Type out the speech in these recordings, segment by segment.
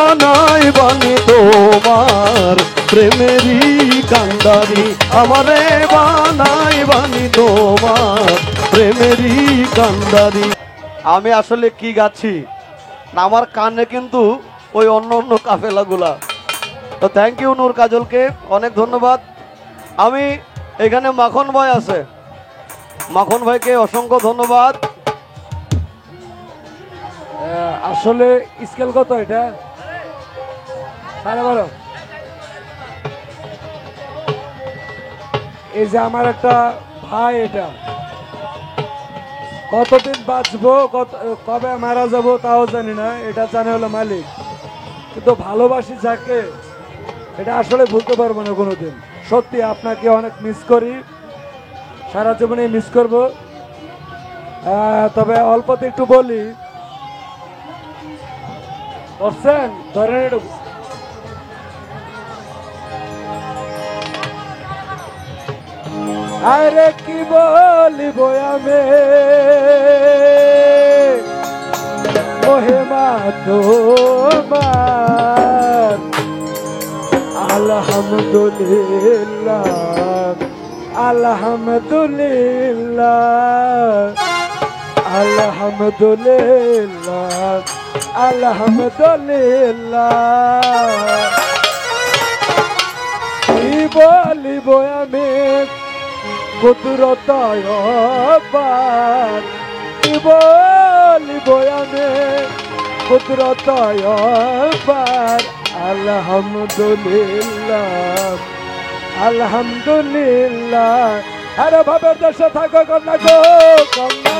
বানাই বানি তোমার প্রেমেরই কান্ডারি, আমারে বানাই বানি তোমার প্রেমেরই কান্ডারি। আমি আসলে কি গাচ্ছি না, আমার কানে কিন্তু ওই অন্য অন্য কাফেলাগুলা। তো থ্যাংক ইউ নূর কাজলকে, অনেক ধন্যবাদ। আমি এখানে মাখন ভাই আছে, মাখন ভাইকে অসংখ্য ধন্যবাদ। আসলে স্কেল কত এটা? 12.5। এই যে আমার একটা ভাই, এটা কতদিন বাঁচবো কবে মারা যাব তাও জানি না, এটা জানে হলো মালিক। কিন্তু ভালোবাসি যাকে, এটা আসলে ভুলতে পারবো না কোনোদিন। সত্যি আপনাকে অনেক মিস করি, সারা জীবনে মিস করব। তবে অল্পতে একটু বলি, করছেন ধরেন একটু। আরে কি বলিব আমি মহিমা তোমার, আলহামদুলিল্লাহ আলহামদুলিল্লাহ আলহামদুলিল্লাহ আলহামদুলিল্লাহ। কি বলিব আমি কুদরত আবার, কি বলিব আমি কুদরত আবার। আলহামদুলিল্লাহ আলহামদুলিল্লাহ। আরে ভাবের দেশে থাকো কন্যা গো, কন্যা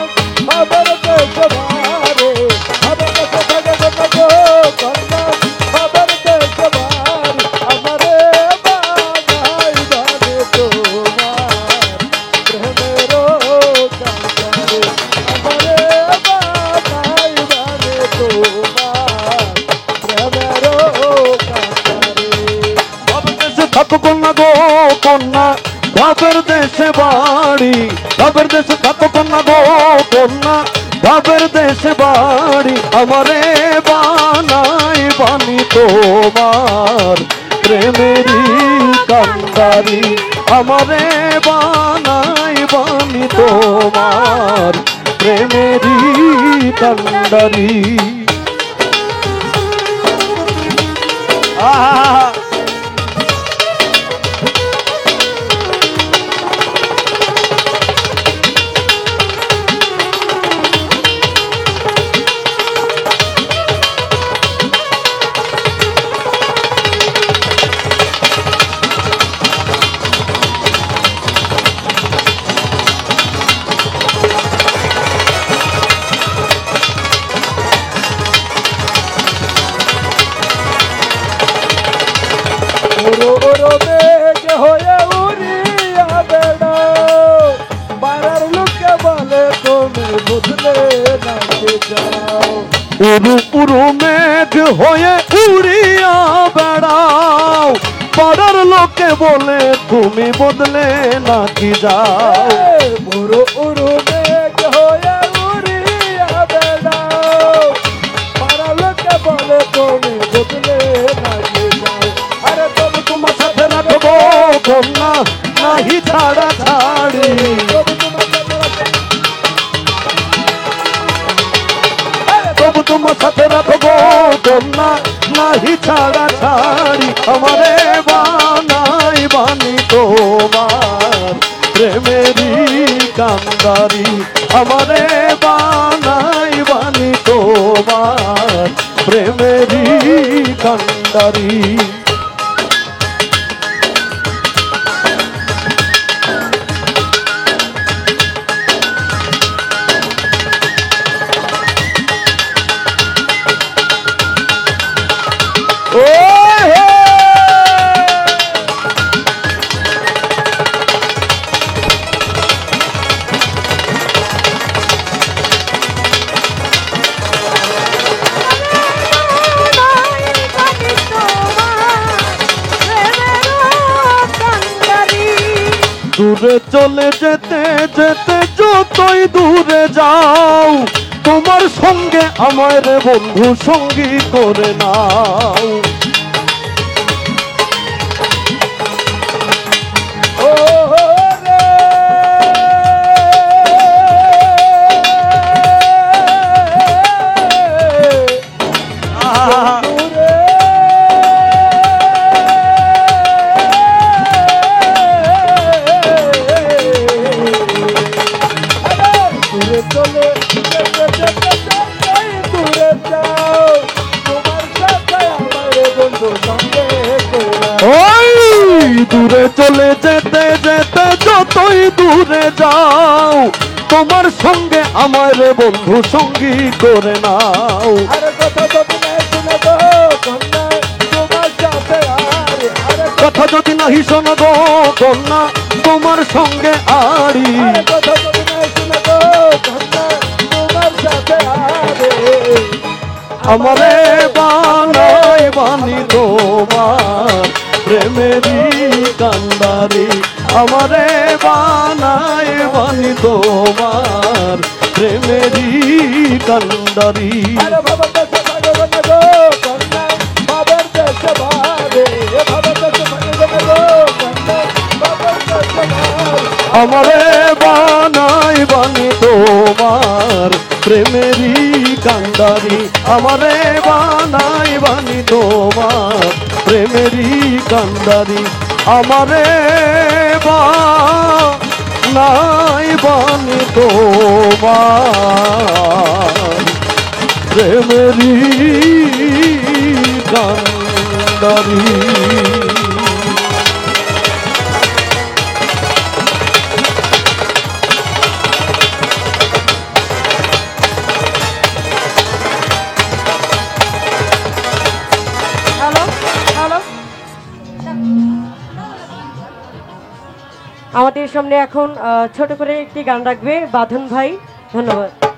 ভাবের দেশে ভারে, ভাবের দেশে থাকো কন্যা গো, কন্যা ভাবের দেশে ভারে। আমারে বানাই বানি তোমার প্রেমেরও কান্ডারি, আমারে বানাই বানি তোমার প্রেমেরও কান্ডারি। ভাবের দেশে থাকো কন্যা গো, কন্যা ভাবের দেশে বাড়ি, ভাবের দেশে থাকো কন্যা গো, কন্যা ভাবের দেশে বাড়ি। আমারে বানাই বানি তোমার প্রেমেরই কান্ডারি, আমারে বানাই বানি তোমার প্রেমেরই কান্ডারি। আহা মেঘ হয়ে উড়িয়া বেড়াও, পাড়ার লোকে বলে তুমি বুঝলে নাচে যাও। উরু উরু মেঘ হয়ে উড়িয়া বেড়াও, পাড়ার লোকে বলে তুমি বদলে নাকি যাও। উরু উরু মেঘ হয়ে উড়িয়া বেড়াও, পাড়ার লোকে বলে তুমি বদলে নাকি যাও। আরে তবু তোমার সাথে রাখবো কন্যা, নাহি ছাড়া ছাড়ি। তবু তোমার সাথে রাখবো কন্যা, নাহি ছাড়া ছাড়ি। আমারে বানাই বানি তোমার প্রেমেরই কান্ডারি, আমারে বানাই বানি তোমার প্রেমেরই কান্ডারি। দূরে চলে যেতে যেতে যতই দূরে যাও, তোমার সঙ্গে আমার বন্ধু সঙ্গী করে নাও। ও রে বন্ধুরে, দূরে চলে যেতে যেতে যেতে দূরে যাও, তোমার সাথে আমার বন্ধু সঙ্গে করে। ওই দূরে চলে যেতে যেতে যতই দূরে যাও, তোমার সঙ্গে আমার বন্ধু সঙ্গী করে নাও। আরে কথা যদি না শুনে তো কন্যা তোমার সাথে আরে কথা যদি নাহি শোনো গো কন্যা তোমার সঙ্গে আড়ি। আরে কথা যদি না শুনে তো কন্যা তোমার সাথে আমারে বানাই বানি তোমার প্রেমেরই কান্ডারি। আমারে বানাই বানি তোমার প্রেমেরই কান্ডারি। আরে বাবা দেশে ভাগবান গো কন্যা বাবার দেশে ভাগে বাবা দেশে ভাগবান গো কন্যা বাবার দেশে ভাগে। আমারে বানাই বানি তোমার প্রেমেরই কান্ডারি। আমারে বানাই বানি তোমার প্রেমেরই কান্ডারি। আমারে বানাই বানি তোমার প্রেমেরই কান্ডারি। হ্যালো হ্যালো, আমাদের সামনে এখন ছোট করে একটি গান রাখবে বাঁধন ভাই। ধন্যবাদ।